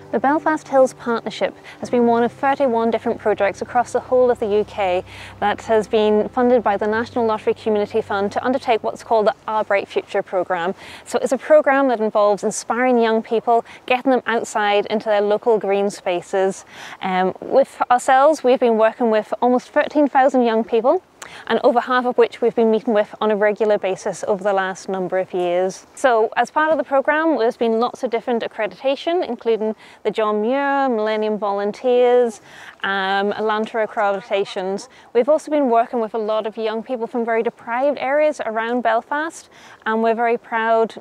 The Belfast Hills Partnership has been one of 31 different projects across the whole of the UK that has been funded by the National Lottery Community Fund to undertake what's called the Our Bright Future programme. So it's a programme that involves inspiring young people, getting them outside into their local green spaces. With ourselves, we've been working with almost 13,000 young people, and over half of which we've been meeting with on a regular basis over the last number of years. So as part of the programme, there's been lots of different accreditation, including the John Muir, Millennium Volunteers, Elantra accreditations. We've also been working with a lot of young people from very deprived areas around Belfast, and we're very proud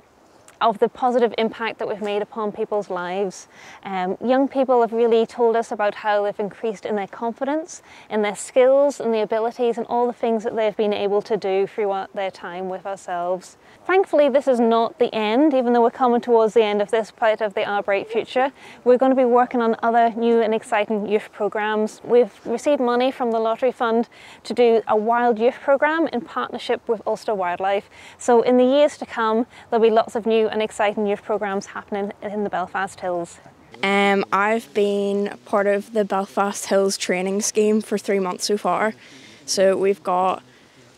of the positive impact that we've made upon people's lives. Young people have really told us about how they've increased in their confidence, in their skills and the abilities and all the things that they've been able to do throughout their time with ourselves. Thankfully, this is not the end, even though we're coming towards the end of this part of the Our Bright Future. We're going to be working on other new and exciting youth programmes. We've received money from the Lottery Fund to do a wild youth programme in partnership with Ulster Wildlife. So in the years to come, there'll be lots of new and exciting youth programmes happening in the Belfast Hills. I've been part of the Belfast Hills training scheme for 3 months so far. So we've got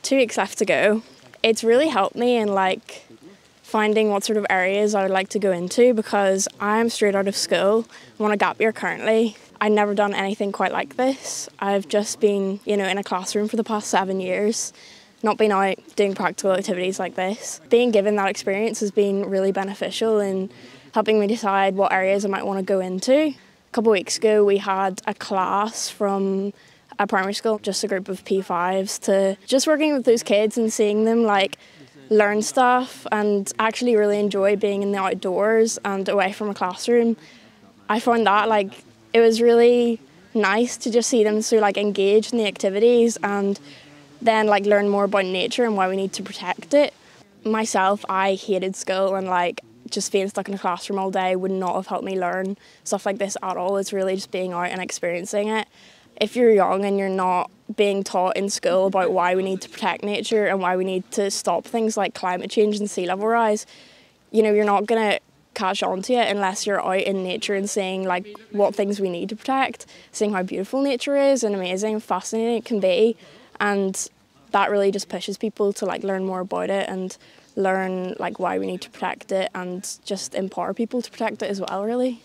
2 weeks left to go. It's really helped me in finding what sort of areas I would like to go into, because I'm straight out of school. I'm on a gap year currently. I've never done anything quite like this. I've just been, in a classroom for the past 7 years, not been out doing practical activities like this. Being given that experience has been really beneficial in helping me decide what areas I might want to go into. A couple of weeks ago we had a class from a primary school, just a group of P5s, to just working with those kids and seeing them learn stuff and actually really enjoy being in the outdoors and away from a classroom. I found that it was really nice to just see them so engaged in the activities and then learn more about nature and why we need to protect it. Myself, I hated school, and just being stuck in a classroom all day would not have helped me learn stuff like this at all. It's really just being out and experiencing it. If you're young and you're not being taught in school about why we need to protect nature and why we need to stop things like climate change and sea level rise, you're not going to catch on to it unless you're out in nature and seeing what things we need to protect, seeing how beautiful nature is and amazing and fascinating it can be. And that really just pushes people to learn more about it and learn why we need to protect it, and just empower people to protect it as well, really.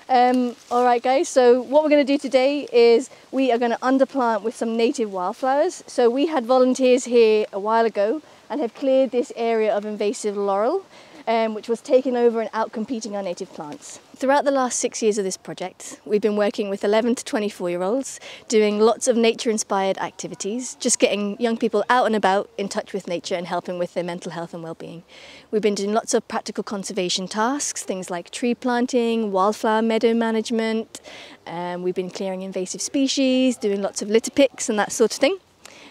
Alright guys, so what we're going to do today is we are going to underplant with some native wildflowers. So we had volunteers here a while ago and have cleared this area of invasive laurel, which was taken over and out competing our native plants. Throughout the last 6 years of this project, we've been working with 11 to 24-year-olds, doing lots of nature-inspired activities, just getting young people out and about in touch with nature and helping with their mental health and well-being. We've been doing lots of practical conservation tasks, things like tree planting, wildflower meadow management, we've been clearing invasive species, doing lots of litter picks and that sort of thing.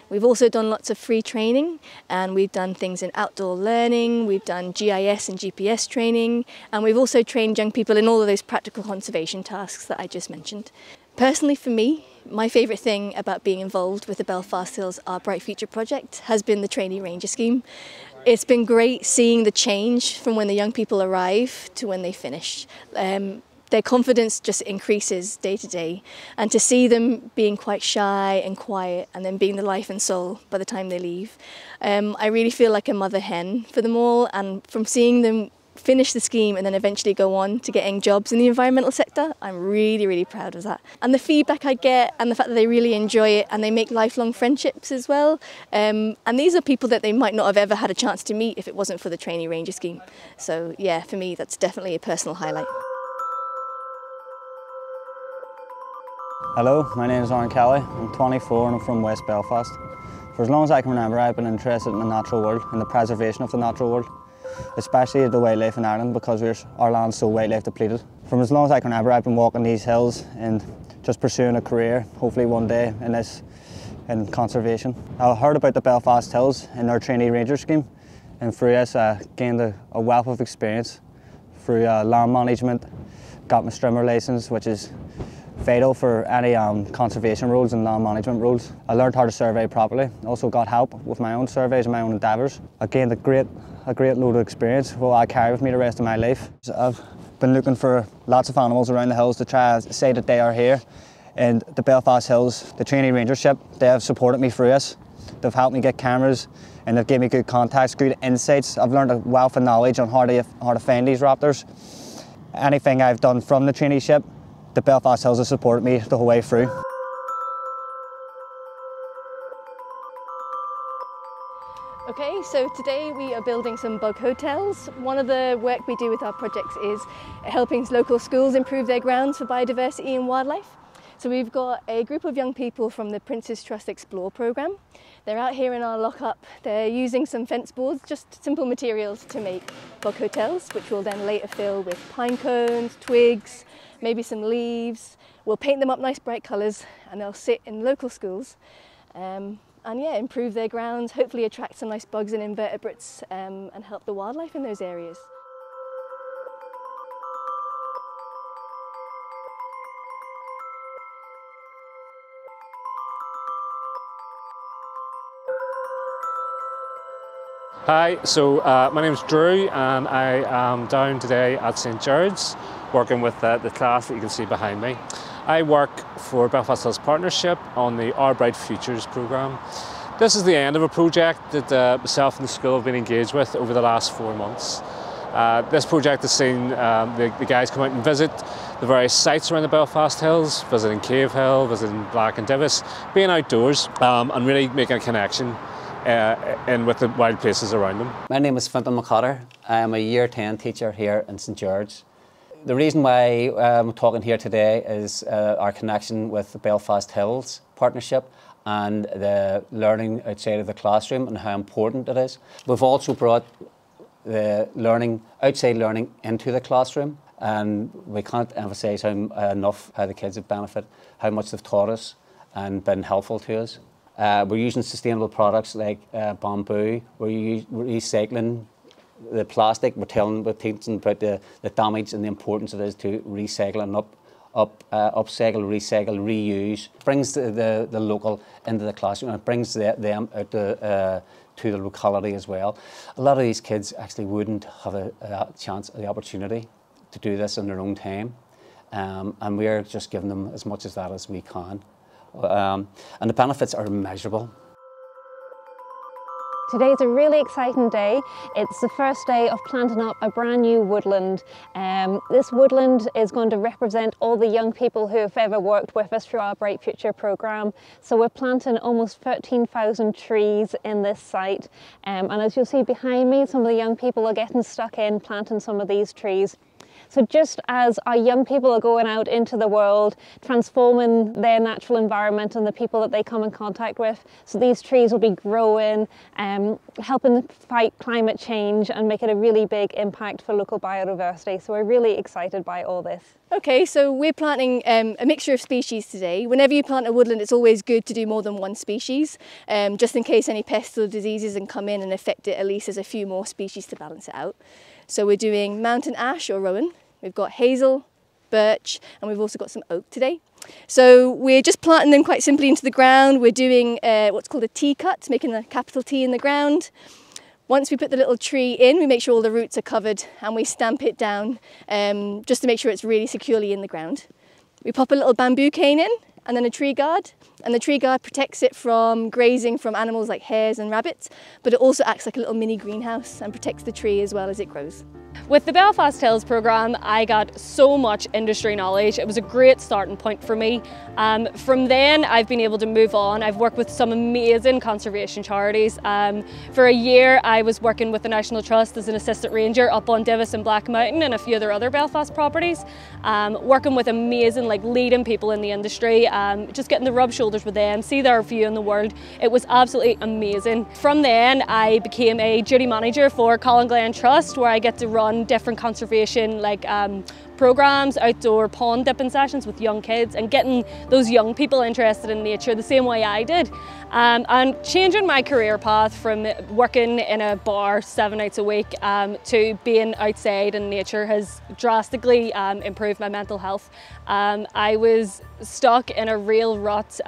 We've also done lots of free training, and we've done things in outdoor learning, we've done GIS and GPS training, and we've also trained young people in all of those practical conservation tasks that I just mentioned. Personally for me, my favourite thing about being involved with the Belfast Hills Our Bright Future project has been the trainee ranger scheme. It's been great seeing the change from when the young people arrive to when they finish. Their confidence just increases day to day, and to see them being quite shy and quiet and then being the life and soul by the time they leave, I really feel like a mother hen for them all. And from seeing them finish the scheme and then eventually go on to getting jobs in the environmental sector, I'm really, really proud of that. And the feedback I get and the fact that they really enjoy it and they make lifelong friendships as well. And these are people that they might not have ever had a chance to meet if it wasn't for the trainee ranger scheme. So yeah, for me that's definitely a personal highlight. Hello, my name is Aaron Kelly. I'm 24 and I'm from West Belfast. For as long as I can remember, I've been interested in the natural world and the preservation of the natural world, especially the wildlife in Ireland, because our land's so wildlife depleted. From as long as I can remember, I've been walking these hills and just pursuing a career, hopefully one day in conservation. I heard about the Belfast Hills and their trainee ranger scheme, and through this I gained a wealth of experience through land management, got my strimmer licence, which is vital for any conservation roles and land management roles. I learned how to survey properly, also got help with my own surveys and my own endeavours. I gained a great load of experience, what I carry with me the rest of my life. I've been looking for lots of animals around the hills to try and say that they are here. And the Belfast Hills, the trainee rangership, they have supported me through this. They've helped me get cameras and they've given me good contacts, good insights. I've learned a wealth of knowledge on how to find these raptors. Anything I've done from the traineeship, the Belfast Hills have supported me the whole way through. Okay, so today we are building some bug hotels. One of the work we do with our projects is helping local schools improve their grounds for biodiversity and wildlife. So we've got a group of young people from the Prince's Trust Explore programme. They're out here in our lockup. They're using some fence boards, just simple materials to make bug hotels, which we'll then later fill with pine cones, twigs, maybe some leaves. We'll paint them up nice bright colours and they'll sit in local schools. And yeah, improve their grounds, hopefully attract some nice bugs and invertebrates and help the wildlife in those areas. Hi, so my name is Drew and I am down today at St George's working with the class that you can see behind me. I work for Belfast Hills Partnership on the Our Bright Futures programme. This is the end of a project that myself and the school have been engaged with over the last 4 months. This project has seen the guys come out and visit the various sites around the Belfast Hills, visiting Cave Hill, visiting Black and Divis, being outdoors and really making a connection with the wild places around them. My name is Fintan McCutter. I am a Year 10 teacher here in St George's. The reason why I'm talking here today is our connection with the Belfast Hills Partnership and the learning outside of the classroom and how important it is. We've also brought the outside learning into the classroom, and we can't emphasise enough how the kids have benefited, how much they've taught us and been helpful to us. We're using sustainable products like bamboo. We're recycling the plastic. We're teaching about the damage and the importance it is to recycle and upcycle, recycle, reuse. It brings the local into the classroom and it brings them out to the locality as well. A lot of these kids actually wouldn't have a chance or the opportunity to do this in their own time, and we're just giving them as much of that as we can. And the benefits are immeasurable. Today's a really exciting day. It's the first day of planting up a brand new woodland. This woodland is going to represent all the young people who have ever worked with us through our Bright Future programme. So we're planting almost 13,000 trees in this site. And as you'll see behind me, some of the young people are getting stuck in planting some of these trees. So just as our young people are going out into the world, transforming their natural environment and the people that they come in contact with, so these trees will be growing, helping fight climate change and making a really big impact for local biodiversity. So we're really excited by all this. Okay, so we're planting a mixture of species today. Whenever you plant a woodland, it's always good to do more than one species, just in case any pests or diseases can come in and affect it. At least there's a few more species to balance it out. So we're doing mountain ash or rowan, we've got hazel, birch, and we've also got some oak today. So we're just planting them quite simply into the ground. We're doing what's called a T-cut, making a capital T in the ground. Once we put the little tree in, we make sure all the roots are covered and we stamp it down just to make sure it's really securely in the ground. We pop a little bamboo cane in and then a tree guard, and the tree guard protects it from grazing from animals like hares and rabbits, but it also acts like a little mini greenhouse and protects the tree as well as it grows. With the Belfast Hills programme, I got so much industry knowledge. It was a great starting point for me. From then, I've been able to move on. I've worked with some amazing conservation charities. For a year, I was working with the National Trust as an assistant ranger up on Divis and Black Mountain and a few other Belfast properties, working with amazing, leading people in the industry, just getting to rub shoulders with them, see their view in the world. It was absolutely amazing. From then, I became a duty manager for Colin Glen Trust, where I get to run different conservation programs, outdoor pond dipping sessions with young kids and getting those young people interested in nature the same way I did. And changing my career path from working in a bar 7 nights a week to being outside in nature has drastically improved my mental health. I was stuck in a real rut,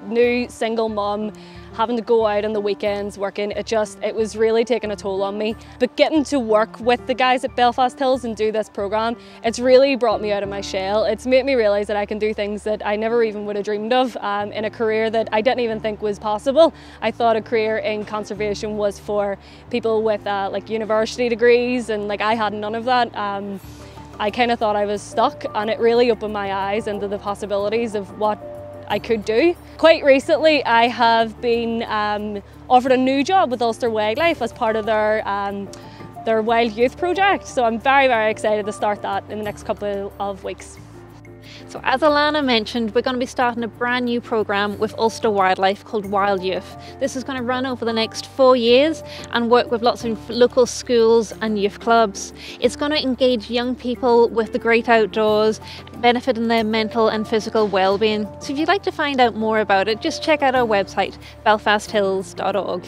new single mum, having to go out on the weekends working, it was really taking a toll on me. But getting to work with the guys at Belfast Hills and do this programme, it's really brought me out of my shell. It's made me realise that I can do things that I never even would have dreamed of in a career that I didn't even think was possible. I thought a career in conservation was for people with like university degrees, and like I had none of that. I kind of thought I was stuck, and it really opened my eyes into the possibilities of what I could do. Quite recently I have been offered a new job with Ulster Wildlife as part of their Wild Youth project, so I'm very, very excited to start that in the next couple of weeks. So as Alana mentioned, we're going to be starting a brand new programme with Ulster Wildlife called Wild Youth. This is going to run over the next 4 years and work with lots of local schools and youth clubs. It's going to engage young people with the great outdoors, benefiting their mental and physical well-being. So if you'd like to find out more about it, just check out our website, belfasthills.org.